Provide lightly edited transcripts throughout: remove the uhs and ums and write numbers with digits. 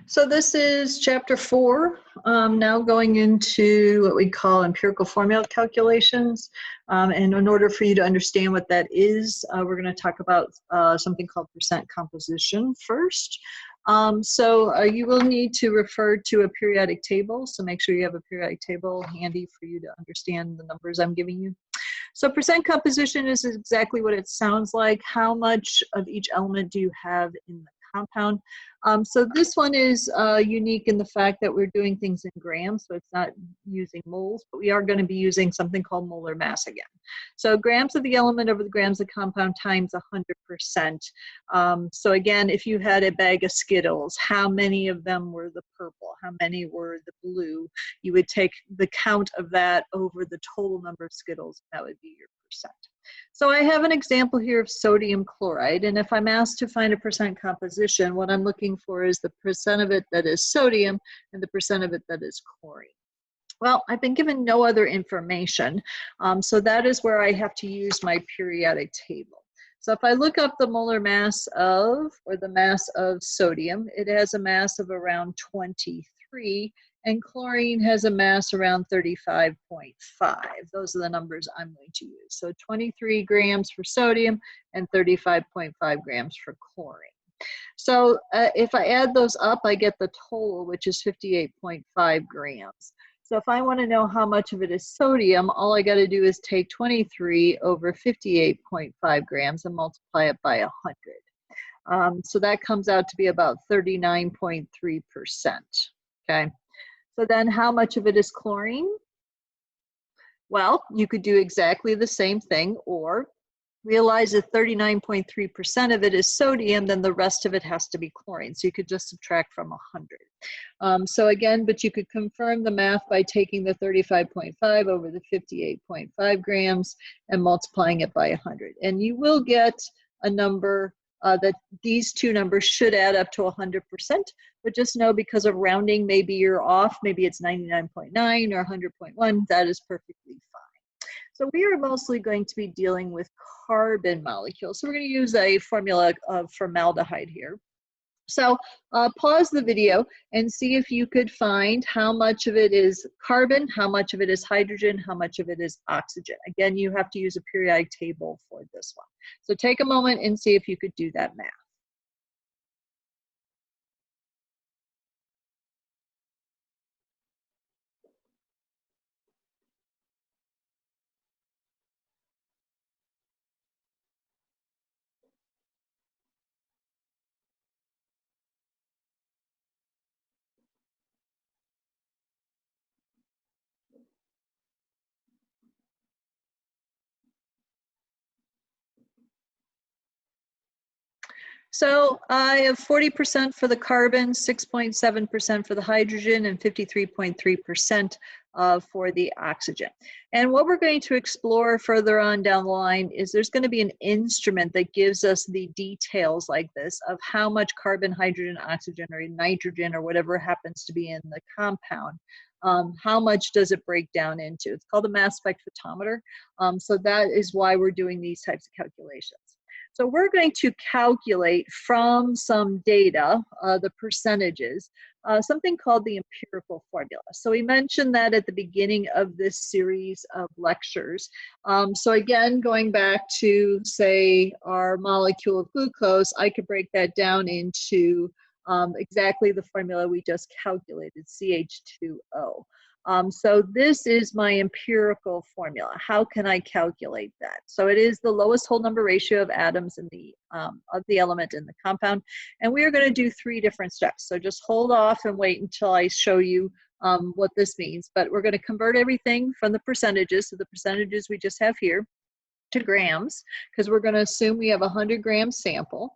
So this is chapter 4, now going into what we call empirical formula calculations. And in order for you to understand what that is, we're going to talk about something called percent composition first. You will need to refer to a periodic table, so make sure you have a periodic table handy for you to understand the numbers I'm giving you. So percent composition is exactly what it sounds like. How much of each element do you have in the compound? So this one is unique in the fact that we're doing things in grams, so it's not using moles, but we are going to be using something called molar mass again. So grams of the element over the grams of the compound times 100%. So again, if you had a bag of Skittles, how many of them were the purple? How many were the blue? You would take the count of that over the total number of Skittles. That would be your percent. So I have an example here of sodium chloride, and if I'm asked to find a percent composition, what I'm looking for is the percent of it that is sodium and the percent of it that is chlorine. Well, I've been given no other information, so that is where I have to use my periodic table. So if I look up the molar mass of, or the mass of sodium, it has a mass of around 23, and chlorine has a mass around 35.5. Those are the numbers I'm going to use. So 23 grams for sodium and 35.5 grams for chlorine. So if I add those up, I get the total, which is 58.5 grams. So if I want to know how much of it is sodium, all I got to do is take 23 over 58.5 grams and multiply it by 100. So that comes out to be about 39.3%. Okay. So then how much of it is chlorine? Well, you could do exactly the same thing, or realize that 39.3% of it is sodium, then the rest of it has to be chlorine. So you could just subtract from 100. So again, but you could confirm the math by taking the 35.5 over the 58.5 grams and multiplying it by 100. And you will get a number that these two numbers should add up to 100%, but just know because of rounding, maybe you're off, maybe it's 99.9 or 100.1, that is perfectly fine. So we are mostly going to be dealing with carbon molecules. So we're going to use a formula of formaldehyde here. So pause the video and see if you could find how much of it is carbon, how much of it is hydrogen, how much of it is oxygen. Again, you have to use a periodic table for this one. So take a moment and see if you could do that math. So I have 40% for the carbon, 6.7% for the hydrogen, and 53.3% for the oxygen. And what we're going to explore further on down the line is there's going to be an instrument that gives us the details like this of how much carbon, hydrogen, oxygen, or nitrogen, or whatever happens to be in the compound. How much does it break down into? It's called a mass spectrometer. So that is why we're doing these types of calculations. So we're going to calculate from some data, the percentages, something called the empirical formula. So we mentioned that at the beginning of this series of lectures. So again, going back to, say, our molecule of glucose, I could break that down into exactly the formula we just calculated, CH2O. So this is my empirical formula. How can I calculate that? So it is the lowest whole number ratio of atoms in the of the element in the compound, and we are going to do 3 different steps. So just hold off and wait until I show you what this means. But we're going to convert everything from the percentages, so the percentages we just have here, to grams, because we're going to assume we have a 100-gram sample.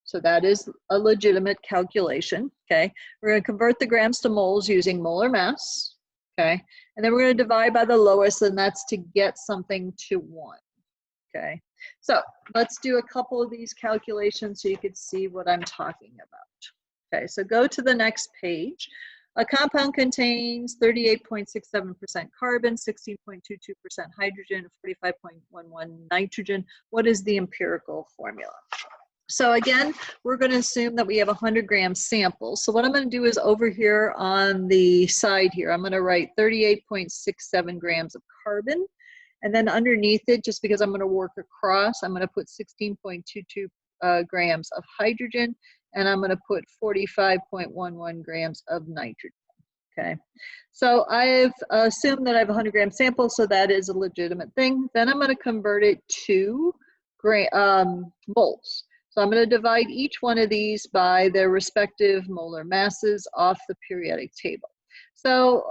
So that is a legitimate calculation. Okay, we're going to convert the grams to moles using molar mass. Okay, and then we're going to divide by the lowest, and that's to get something to 1. Okay, so let's do a couple of these calculations so you can see what I'm talking about. Okay, so go to the next page. A compound contains 38.67% carbon, 16.22% hydrogen, 45.11 nitrogen. What is the empirical formula? So again, we're going to assume that we have a 100-gram sample. So what I'm going to do is over here on the side here, I'm going to write 38.67 grams of carbon. And then underneath it, just because I'm going to work across, I'm going to put 16.22 grams of hydrogen, and I'm going to put 45.11 grams of nitrogen. Okay, so I've assumed that I have a 100-gram sample, so that is a legitimate thing. Then I'm going to convert it to moles. So I'm going to divide each one of these by their respective molar masses off the periodic table. So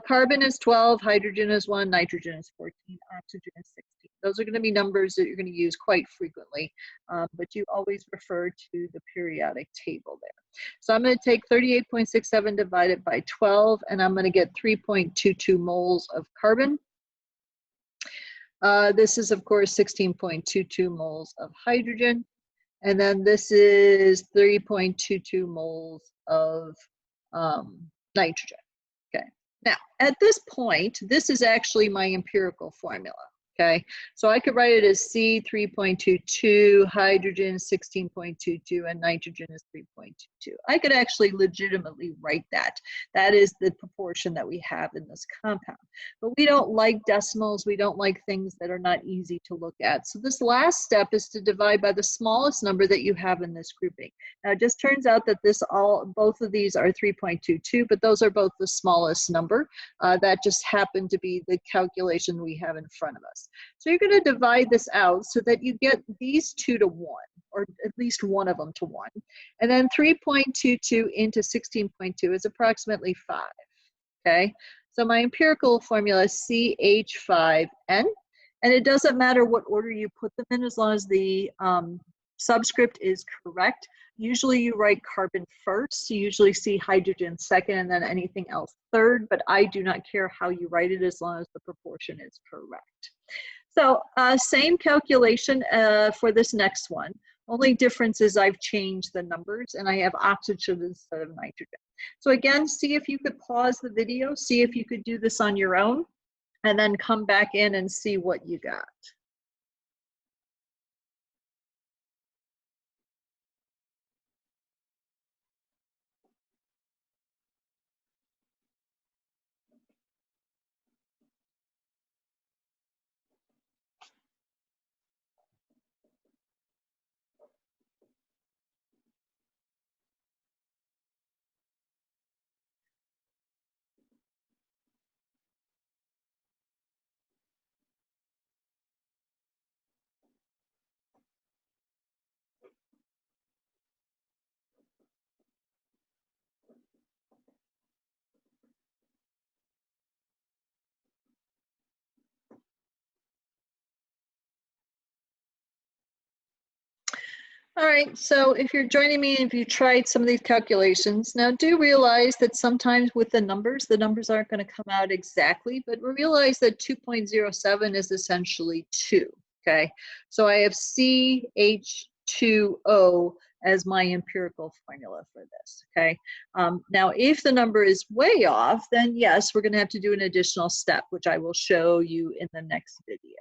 carbon is 12, hydrogen is 1, nitrogen is 14, oxygen is 16. Those are going to be numbers that you're going to use quite frequently, but you always refer to the periodic table there. So I'm going to take 38.67 divided by 12, and I'm going to get 3.22 moles of carbon. This is, of course, 16.22 moles of hydrogen. And then this is 3.22 moles of nitrogen. Okay. Now, at this point, this is actually my empirical formula. Okay, so I could write it as C 3.22, hydrogen 16.22, and nitrogen is 3.22. I could actually legitimately write that. That is the proportion that we have in this compound. But we don't like decimals. We don't like things that are not easy to look at. So this last step is to divide by the smallest number that you have in this grouping. Now, it just turns out that both of these are 3.22, but those are both the smallest number. That just happened to be the calculation we have in front of us. So you're going to divide this out so that you get these two to 1, or at least one of them to 1. And then 3.22 into 16.2 is approximately 5. Okay, so my empirical formula is CH5N, and it doesn't matter what order you put them in as long as the subscript is correct. Usually you write carbon first, you usually see hydrogen second, and then anything else third, but I do not care how you write it as long as the proportion is correct. So same calculation for this next one. Only difference is I've changed the numbers and I have oxygen instead of nitrogen. So again, see if you could pause the video, see if you could do this on your own, and then come back in and see what you got. All right, so if you're joining me, if you tried some of these calculations, now do realize that sometimes with the numbers aren't going to come out exactly, but realize that 2.07 is essentially 2, okay? So I have CH2O as my empirical formula for this, okay? Now, if the number is way off, then yes, we're going to have to do an additional step, which I will show you in the next video.